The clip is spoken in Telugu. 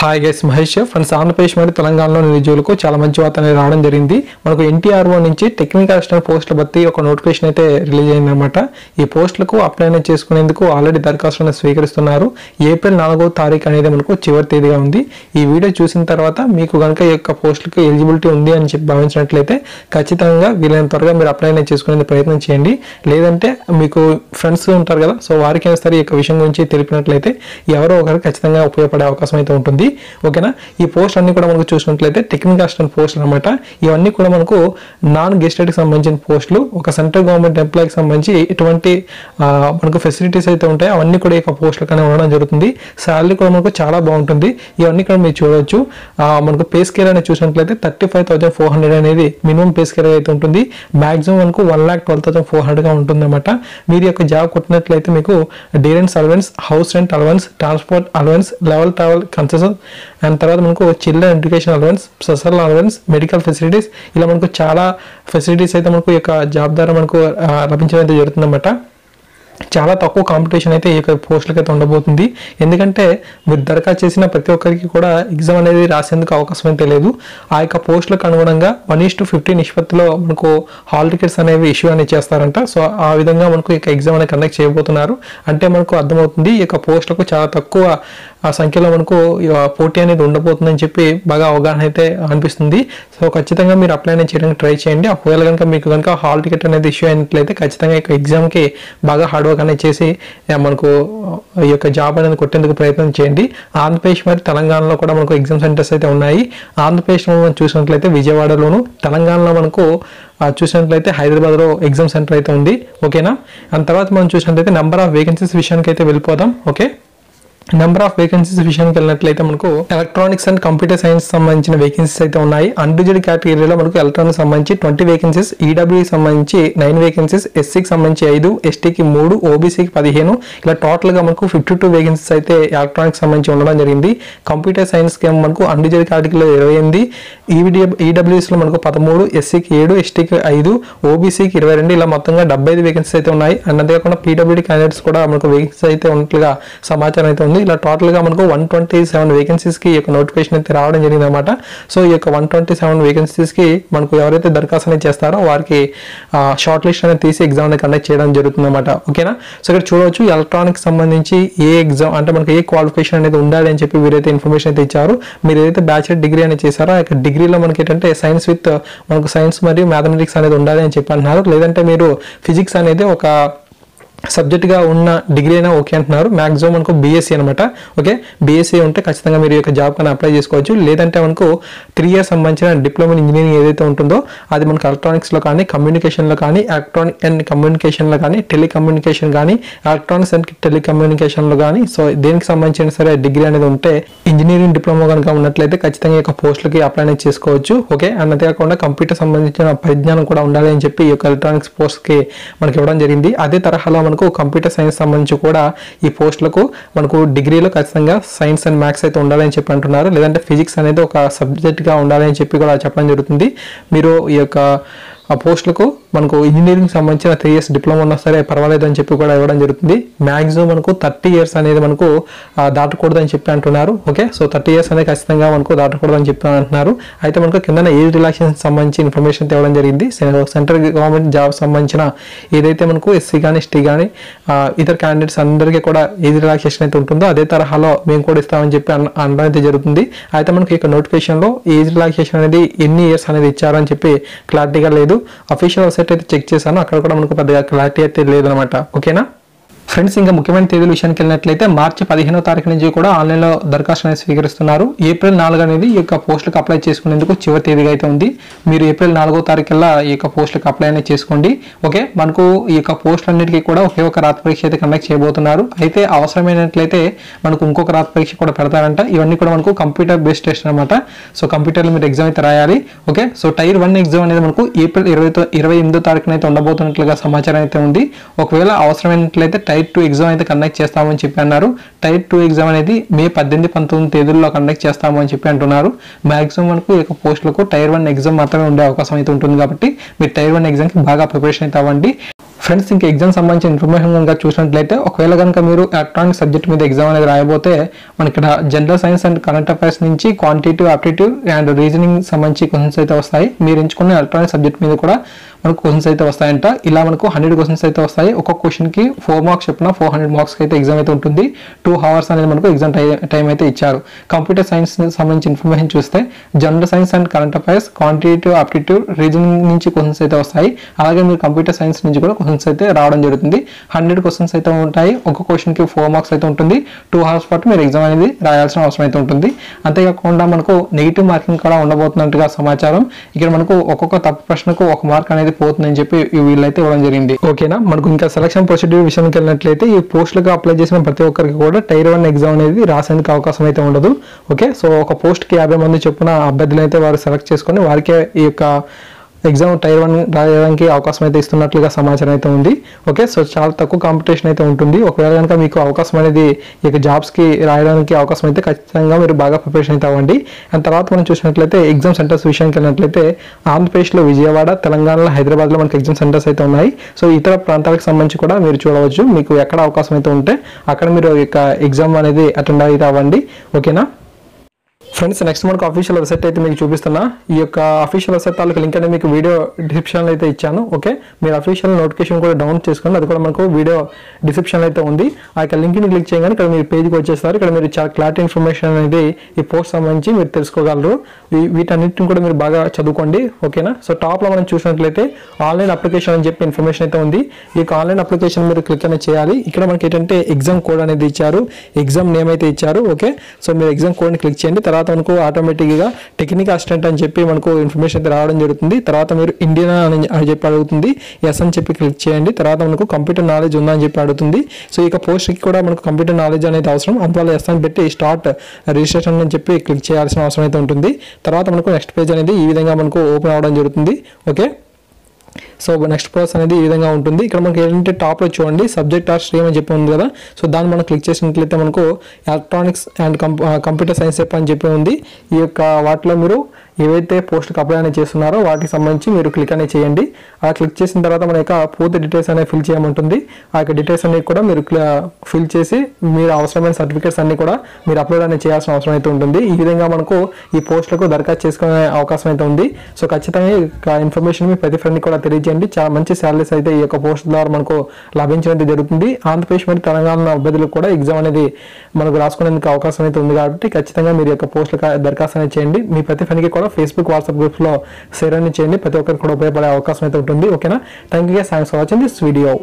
Hi guys, Mahesh friends. Andhra Pradesh మరియు తెలంగాణలో నిరుద్యోగులకు చాలా మంచి వార్త అనేది రావడం జరిగింది. మనకు ఎన్టీఆర్ఓ నుంచి టెక్నికల్ అసిస్టెంట్ పోస్టుల భర్తీ ఒక నోటిఫికేషన్ అయితే రిలీజ్ అయిందన్నమాట. ఈ పోస్టులకు అప్లై చేసుకునేందుకు ఆల్రెడీ దరఖాస్తులను స్వీకరిస్తున్నారు. ఏప్రిల్ 4వ తారీఖు అనేది మనకు చివరి తేదీగా ఉంది. ఈ వీడియో చూసిన తర్వాత మీకు కనుక ఈ యొక్క పోస్టులకు ఎలిజిబిలిటీ ఉంది అని చెప్పి భావించినట్లయితే ఖచ్చితంగా వీలైన త్వరగా మీరు అప్లై చేసుకునే ప్రయత్నం చేయండి. లేదంటే మీకు ఫ్రెండ్స్ ఉంటారు కదా, సో వారికైనా సరే ఈ యొక్క విషయం గురించి తెలిపినట్లయితే ఎవరో ఒకరు ఖచ్చితంగా ఉపయోగపడే అవకాశం అయితే ఉంటుంది. ఓకేనా. ఈ పోస్ట్ అన్ని కూడా మనకు చూసినట్లయితే టెక్నికల్ అసిస్టెంట్ పోస్టులు అనమాట. ఇవన్నీ కూడా మనకు నాన్ గెస్టెడ్ కి సంబంధించిన పోస్టులు. ఒక సెంట్రల్ గవర్నమెంట్ ఎంప్లాయీకి సంబంధించి ఎటువంటి మనకు ఫెసిలిటీస్ అయితే ఉంటాయి అవన్నీ కూడా ఈ పోస్టులు కానీ ఉండడం జరుగుతుంది. శాలరీ కూడా మనకు చాలా బాగుంటుంది. ఇవన్నీ కూడా మీరు చూడవచ్చు. మనకు పే స్కేల్ అనేది చూసినట్లయితే 35,400 అనేది మినిమం పే స్కేల్ అయితే ఉంటుంది. మాక్సిమం మనకు 1,12,400 గా ఉంటుంది అనమాట. మీరు యొక్క జాబ్ కొట్టినట్లయితే మీకు day rent allowance, house rent allowance, transport allowance, level travel concession and తర్వాత మనకు children education allowance, social allowance, medical facilities, ఇలా మనకు చాలా ఫెసిలిటీస్ అయితే మనకు ఈ యొక్క జాబ్ ద్వారా మనకు లభించడం అయితే జరుగుతుందన్నమాట. చాలా తక్కువ కాంపిటీషన్ అయితే ఈ యొక్క పోస్టులకి అయితే ఉండబోతుంది. ఎందుకంటే మీరు దరఖాస్తు చేసిన ప్రతి ఒక్కరికి కూడా ఎగ్జామ్ అనేది రాసేందుకు అవకాశం అయితే లేదు. ఆ యొక్క పోస్టులకు అనుగుణంగా 1:50 నిష్పత్తిలో మనకు హాల్ టికెట్స్ అనేవి ఇష్యూ అనేది చేస్తారంట. సో ఆ విధంగా మనకు ఈ యొక్క ఎగ్జామ్ అనేది కండక్ట్ చేయబోతున్నారు. అంటే మనకు అర్థమవుతుంది ఈ యొక్క పోస్టులకు చాలా తక్కువ సంఖ్యలో మనకు పోటీ అనేది ఉండబోతుందని చెప్పి బాగా అవగాహన అయితే అనిపిస్తుంది. సో ఖచ్చితంగా మీరు అప్లై చేయడానికి ట్రై చేయండి. ఒకవేళ కనుక మీకు కనుక హాల్ టికెట్ అనేది ఇష్యూ అయినట్లయితే ఖచ్చితంగా ఈ ఎగ్జామ్కి బాగా హార్డ్ వర్క్ అనేది చేసి మనకు ఈ యొక్క జాబ్ అనేది కొట్టేందుకు ప్రయత్నం చేయండి. ఆంధ్రప్రదేశ్ మరియు తెలంగాణలో కూడా మనకు ఎగ్జామ్ సెంటర్స్ అయితే ఉన్నాయి. ఆంధ్రప్రదేశ్లో మనం చూసినట్లయితే విజయవాడలోను, తెలంగాణలో మనకు చూసినట్లయితే హైదరాబాద్లో ఎగ్జామ్ సెంటర్ అయితే ఉంది. ఓకేనా. అండ్ తర్వాత మనం చూసినట్లయితే నెంబర్ ఆఫ్ వేకెన్సీస్ విషయానికి అయితే వెళ్ళిపోదాం. ఓకే. నెంబర్ ఆఫ్ వేకెన్సీస్ విషయానికి వెళ్ళినట్లయితే మనకు ఎలక్ట్రానిక్స్ అండ్ కంప్యూటర్ సైన్స్ సంబంధించిన వేకెన్సీస్ అయితే ఉన్నాయి. అన్రిజర్వ్డ్ కేటగిరీలో మనకు ఎలక్ట్రానిక్స్ సంబంధించి 20 వేకెన్సీస్, ఈడబ్ల్యూకి సంబంధించి 9 వేకెన్సీస్, ఎస్సీకి సంబంధించి 5, ఎస్టీకి 3, ఓబీసీకి 15, ఇలా టోటల్గా మనకు 52 వేకెన్సీస్ అయితే ఎలక్ట్రానిక్స్ సంబంధించి ఉండడం జరిగింది. కంప్యూటర్ సైన్స్కి మనకు అన్రిజర్వ్డ్ కేటగిరీలో 28, ఈడబ్ల్యూఎస్లో మనకు 13, ఎస్సీకి 7, ఎస్టీకి 5, ఓబీసీకి 22, ఇలా మొత్తంగా 75 వేకెన్సీస్ అయితే ఉన్నాయి. అండ్ అంతేకాకుండా పీడబ్ల్యూడీ క్యాండిడేట్స్ కూడా మనకు వేకెన్సీస్ అయితే ఉన్నట్లుగా సమాచారం అయితే ఉంది. ఇలా టోటల్ గా మనకు 127 వేకెన్సీస్ కి ఈ యొక్క నోటిఫికేషన్ అయితే రావడం జరిగింది అనమాట. సో ఈ యొక్క 127 వేకెన్సీస్ కి మనకు ఎవరైతే దరఖాస్తు అనేది చేస్తారో వారికి షార్ట్ లిస్ట్ అనేది తీసి ఎగ్జామ్ అనేది కండక్ట్ చేయడం జరుగుతుంది అనమాట. ఓకేనా. సో ఇక్కడ చూడవచ్చు ఎలక్ట్రానిక్స్ సంబంధించి ఏ ఎగ్జామ్ అంటే మనకి ఏ క్వాలిఫికేషన్ అనేది ఉండాలి అని చెప్పి వీరైతే ఇన్ఫర్మేషన్ అయితే ఇచ్చారు. మీరు ఏదైతే బ్యాచిలర్ డిగ్రీ అనేది చేశారో ఆ యొక్క డిగ్రీలో మనకి ఏంటంటే సైన్స్ విత్ మనకు సైన్స్ మరియు మ్యాథమెటిక్స్ అనేది ఉండాలి అని చెప్పి అంటున్నారు. లేదంటే మీరు ఫిజిక్స్ అనేది ఒక సబ్జెక్ట్ గా ఉన్న డిగ్రీ అయినా ఓకే అంటున్నారు. మాక్సిమం మనకు బీఎస్సీ అనమాట. ఓకే. బీఎస్సీ ఉంటే ఖచ్చితంగా మీరు ఈ యొక్క జాబ్ కానీ అప్లై చేసుకోవచ్చు. లేదంటే మనకు 3 years సంబంధించిన డిప్లొమా ఇన్ ఇంజనీరింగ్ ఏదైతే ఉంటుందో అది మనకు ఎలక్ట్రానిక్స్ లో కానీ, కమ్యూనికేషన్ లో కానీ, ఎలక్ట్రానిక్ అండ్ కమ్యూనికేషన్ లో కానీ, టెలికమ్యూనికేషన్ కానీ, ఎలక్ట్రానిక్స్ అండ్ టెలికమ్యూనికేషన్ లో కానీ, సో దేనికి సంబంధించిన సరే డిగ్రీ అనేది ఉంటే ఇంజనీరింగ్ డిప్లొమా కనుక ఉన్నట్లయితే ఖచ్చితంగా ఈ యొక్క పోస్టులకి అప్లై అనేది చేసుకోవచ్చు. ఓకే. అండ్ అంతేకాకుండా కంప్యూటర్ సంబంధించిన పరిజ్ఞానం కూడా ఉండాలి అని చెప్పి ఈ యొక్క ఎలక్ట్రానిక్స్ పోస్ట్ కి మనకి ఇవ్వడం జరిగింది. అదే తరహాలో మనకు కంప్యూటర్ సైన్స్ సంబంధించి కూడా ఈ పోస్టులకు మనకు డిగ్రీలో ఖచ్చితంగా సైన్స్ అండ్ మ్యాథ్స్ అయితే ఉండాలని చెప్పి అంటున్నారు. లేదంటే ఫిజిక్స్ అనేది ఒక సబ్జెక్ట్ గా ఉండాలని చెప్పి కూడా చెప్పడం జరుగుతుంది. మీరు ఈ యొక్క ఆ పోస్టులకు మనకు ఇంజనీరింగ్ సంబంధించిన 3 years డిప్లొమా ఉన్నా సరే పర్వాలేదు అని చెప్పి కూడా ఇవ్వడం జరుగుతుంది. మాక్సిమం మనకు 30 years అనేది మనకు దాటకూడదు అని చెప్పి అంటున్నారు. ఓకే. సో 30 years అనేది ఖచ్చితంగా మనకు దాటకూడదు అని చెప్పి అంటున్నారు. అయితే మనకు కింద ఏజ్ రిలాక్సేషన్ సంబంధించి ఇన్ఫర్మేషన్ ఇవ్వడం జరిగింది. సెంట్రల్ గవర్నమెంట్ జాబ్ సంబంధించిన ఏదైతే మనకు ఎస్సీ కానీ, ఎస్టీ కానీ ఇతర క్యాండిడేట్స్ అందరికీ కూడా ఏజ్ రిలాక్సేషన్ అయితే ఉంటుందో అదే తరహాలో మేము కూడా ఇస్తామని చెప్పి అనడం అయితే జరుగుతుంది. అయితే మనకి ఇక నోటిఫికేషన్ లో ఏజ్ రిలాక్సేషన్ అనేది ఎన్ని ఇయర్స్ అనేది ఇచ్చారని చెప్పి క్లారిటీగా లేదు. అఫీషియల్ వెబ్సైట్ అయితే చెక్ చేశాను, అక్కడ కూడా మనకు పెద్దగా క్లారిటీ అయితే లేదనమాట. ఓకేనా ఫ్రెండ్స్. ఇంకా ముఖ్యమైన తేదీల విషయానికి వెళ్ళినట్లయితే మార్చి 15వ తారీఖు నుంచి కూడా ఆన్లైన్లో దరఖాస్తు అనేది స్వీకరిస్తున్నారు. ఏప్రిల్ 4 అనేది ఈ యొక్క పోస్టులకు అప్లై చేసుకునేందుకు చివరి తేదీగా అయితే ఉంది. మీరు ఏప్రిల్ 4వ తారీఖుల్లా ఈ యొక్క పోస్టులకు అప్లై అనేది చేసుకోండి. ఓకే. మనకు ఈ యొక్క పోస్టులన్నిటికీ కూడా ఒకే ఒక రాత పరీక్ష అయితే కండక్ట్ చేయబోతున్నారు. అయితే అవసరమైనట్లయితే మనకు ఇంకొక రాత పరీక్ష కూడా పెడతారంట. ఇవన్నీ కూడా మనకు కంప్యూటర్ బేస్డ్ టెస్ట్ అనమాట. సో కంప్యూటర్లో మీరు ఎగ్జామ్ అయితే రాయాలి. ఓకే. సో టైర్ 1 ఎగ్జామ్ అనేది మనకు ఏప్రిల్ 28వ తారీఖున అయితే ఉండబోతున్నట్లుగా సమాచారం అయితే ఉంది. ఒకవేళ అవసరమైనట్లయితే టైర్ 2 ఎగ్జామ్ అయితే కండక్ట్ చేస్తామని చెప్పి అన్నారు. టైర్ 2 ఎగ్జామ్ అనేది మే 18, 19 తేదీల్లో కండక్ట్ చేస్తాము అని చెప్పి అంటున్నారు. మాక్సిమం మనకు ఈ యొక్క పోస్టులకు టైర్ 1 ఎగ్జామ్ మాత్రమే ఉండే అవకాశం అయితే ఉంటుంది. కాబట్టి మీరు టైర్ 1 ఎగ్జామ్కి బాగా ప్రిపరేషన్ అయితే అవ్వండి. ఫ్రెండ్స్ ఇంకా ఎగ్జామ్ సంబంధించిన ఇన్ఫర్మేషన్ కనుక చూసినట్లయితే ఒకవేళ కనుక మీరు ఎలక్ట్రానిక్ సబ్జెక్ట్ మీద ఎగ్జామ్ అనేది రాయబోతే మనకి ఇక్కడ general science and current affairs నుంచి క్వాంటిటేటివ్ ఆప్టిట్యూడ్ అండ్ రీజనింగ్ సంబంధించి క్వశ్చన్స్ అయితే వస్తాయి. మీరు ఎంచుకున్న ఎలక్ట్రానిక్ సబ్జెక్ట్ మీద కూడా మనకు క్వశ్చన్స్ అయితే వస్తాయంట. ఇలా మనకు 100 క్వశ్చన్స్ అయితే వస్తాయి. ఒక్కొక్క క్వశ్చన్ కి 4 మార్క్స్ చెప్పిన 400 మార్క్స్ అయితే ఎగ్జామ్ అయితే ఉంటుంది. 2 hours అనేది మనకు ఎగ్జామ్ టైం అయితే ఇచ్చారు. కంప్యూటర్ సైన్స్ సంబంధించిన ఇన్ఫర్మేషన్ చూస్తే general science and current affairs quantitative aptitude reasoning నుంచి క్వశ్చన్స్ అయితే వస్తాయి. అలాగే మీరు కంప్యూటర్ సైన్స్ నుంచి కూడా క్వశ్చన్స్ అయితే రావడం జరుగుతుంది. 100 క్వశ్చన్స్ అయితే ఉంటాయి. ఒక్కొక్క క్వశ్చన్ కి 4 మార్క్స్ అయితే ఉంటుంది. 2 hours పాటు మీరు ఎగ్జామ్ అనేది రాయాల్సిన అవసరం అయితే ఉంటుంది. అంతేకాకుండా మనకు నెగిటివ్ మార్కింగ్ కూడా ఉండబోతున్నట్టుగా సమాచారం. ఇక్కడ మనకు ఒక్కొక్క తప్పు ప్రశ్నకు 1 మార్క్ అనేది పోతుందని చెప్పి వీళ్ళైతే ఇవ్వడం జరిగింది. ఓకేనా, మనకు ఇంకా సెలక్షన్ ప్రొసీడ్యూర్ విషయానికి వెళ్ళినట్లయితే ఈ పోస్టులకు అప్లై చేసిన ప్రతి ఒక్కరికి కూడా టైర్ 1 ఎగ్జామ్ అనేది రాసేందుకు అవకాశం అయితే ఉండదు. ఓకే, సో ఒక పోస్ట్ కి 50 మంది చొప్పున అభ్యర్థులు అయితే వారు సెలెక్ట్ చేసుకొని వారికే ఈ యొక్క ఎగ్జామ్ టైర్ 1 రాయడానికి అవకాశం అయితే ఇస్తున్నట్లుగా సమాచారం అయితే ఉంది. ఓకే, సో చాలా తక్కువ కాంపిటీషన్ అయితే ఉంటుంది. ఒకవేళ కనుక మీకు అవకాశం అనేది ఈ జాబ్స్ కి రాయడానికి అవకాశం అయితే ఖచ్చితంగా మీరు బాగా ప్రిపరేషన్ అయితే అవ్వండి. అండ్ తర్వాత మనం చూసినట్లయితే ఎగ్జామ్ సెంటర్స్ విషయానికి వెళ్ళినట్లయితే ఆంధ్రప్రదేశ్లో విజయవాడ, తెలంగాణలో హైదరాబాద్లో మనకి ఎగ్జామ్ సెంటర్స్ అయితే ఉన్నాయి. సో ఇతర ప్రాంతాలకు సంబంధించి కూడా మీరు చూడవచ్చు. మీకు ఎక్కడ అవకాశం అయితే ఉంటే అక్కడ మీరు ఈ యొక్క ఎగ్జామ్ అనేది అటెండ్ అయితే అవ్వండి. ఓకేనా ఫ్రెండ్స్, నెక్స్ట్ మనకు అఫీషియల్ వెబ్సైట్ అయితే మీకు చూపిస్తున్నా. ఈ యొక్క అఫీషియల్ వెబ్సైట్ తాలూకు లింక్ అనేది మీకు వీడియో డిస్క్రిప్షన్ అయితే ఇచ్చాను. ఓకే, మీరు అఫీషియల్ నోటిఫికేషన్ కూడా డౌన్లోడ్ చేసుకుని అది కూడా మనకు వీడియో డిస్క్రిప్షన్ అయితే ఉంది. ఆ యొక్క లింక్ ని క్లిక్ చేయగానే ఇక్కడ మీరు పేజ్కి వచ్చేస్తారు. ఇక్కడ మీరు చాలా క్లారిటీ ఇన్ఫర్మేషన్ అనేది ఈ పోస్ట్ సంబంధించి మీరు తెలుసుకోగలరు. వీటన్నిటిని కూడా మీరు బాగా చదువుకోండి. ఓకేనా, సో టాప్ లో మనం చూసినట్లయితే ఆన్లైన్ అప్లికేషన్ అని చెప్పి ఇన్ఫర్మేషన్ అయితే ఉంది. ఈ యొక్క ఆన్లైన్ అప్లికేషన్ మీరు క్లిక్ అనేది చేయాలి. ఇక్కడ మనకి ఏంటంటే ఎగ్జామ్ కోడ్ అనేది ఇచ్చారు, ఎగ్జామ్ నేమ్ అయితే ఇచ్చారు. ఓకే, సో మీరు ఎగ్జామ్ కోడ్ ని క్లిక్ చేయండి. తర్వాత మనకు ఆటోమేటిక్ గా టెక్నికల్ అసిస్టెంట్ అని చెప్పి మనకు ఇన్ఫర్మేషన్ అయితే రావడం జరుగుతుంది. తర్వాత మీరు ఇండియన్ అని చెప్పి అడుగుతుంది. ఎస్ అని చెప్పి క్లిక్ చేయండి. తర్వాత మనకు కంప్యూటర్ నాలెడ్జ్ ఉందా అని చెప్పి అడుగుతుంది. సో ఇక పోస్ట్ కి కూడా మనకు కంప్యూటర్ నాలెడ్జ్ అనేది అవసరం. అందువల్ల ఎస్ అని పెట్టి స్టార్ట్ రిజిస్ట్రేషన్ అని చెప్పి క్లిక్ చేయాల్సిన అవసరం అయితే ఉంటుంది. తర్వాత మనకు నెక్స్ట్ పేజ్ అనేది ఈ విధంగా మనకు ఓపెన్ అవ్వడం జరుగుతుంది. ఓకే, సో నెక్స్ట్ ప్రాసెస్ అనేది ఈ విధంగా ఉంటుంది. ఇక్కడ మనకి ఏంటంటే టాప్ లో చూడండి సబ్జెక్ట్ ఆర్ స్ట్రీమ్ అని చెప్పి ఉంది కదా. సో దాన్ని మనం క్లిక్ చేసినట్లయితే మనకు ఎలక్ట్రానిక్స్ అండ్ కంప్యూటర్ సైన్స్ అని చెప్పి ఉంది. ఈ యొక్క వాటిలో మీరు ఏవైతే పోస్ట్కి అప్లై అనేది చేస్తున్నారో వాటికి సంబంధించి మీరు క్లిక్ అనేది చేయండి. ఆ క్లిక్ చేసిన తర్వాత మన యొక్క పూర్తి డీటెయిల్స్ అనేది ఫిల్ చేయమంటుంది. ఆ యొక్క డీటెయిల్స్ అన్ని కూడా మీరు ఫిల్ చేసి మీరు అవసరమైన సర్టిఫికేట్స్ అన్ని కూడా మీరు అప్లోడ్ అనేది చేయాల్సిన అవసరం అయితే ఉంటుంది. ఈ విధంగా మనకు ఈ పోస్టులకు దరఖాస్తు చేసుకునే అవకాశం అయితే ఉంది. సో ఖచ్చితంగా ఇన్ఫర్మేషన్ మీ ప్రతి ఫ్రెండ్కి కూడా తెలియజేయండి. చాలా మంచి శాలరీస్ అయితే ఈ యొక్క పోస్ట్ ద్వారా మనకు లభించడం జరుగుతుంది. ఆంధ్రప్రదేశ్ మరియు తెలంగాణ అభ్యర్థులకు కూడా ఎగ్జామ్ అనేది మనకు రాసుకునేందుకు అవకాశం అయితే ఉంది. కాబట్టి ఖచ్చితంగా మీరు యొక్క పోస్టులకు దరఖాస్తు అనేది చేయండి. మీ ప్రతి ఫ్రెండ్కి కూడా ఫేస్బుక్, వాట్సాప్ గ్రూప్స్ లో షేర్ అని చేయండి. ప్రతి ఒక్కరికి కూడా ఉపయోగపడే అవకాశం అయితే ఉంటుంది. ఓకేనా, thank you, thanks for watching this video.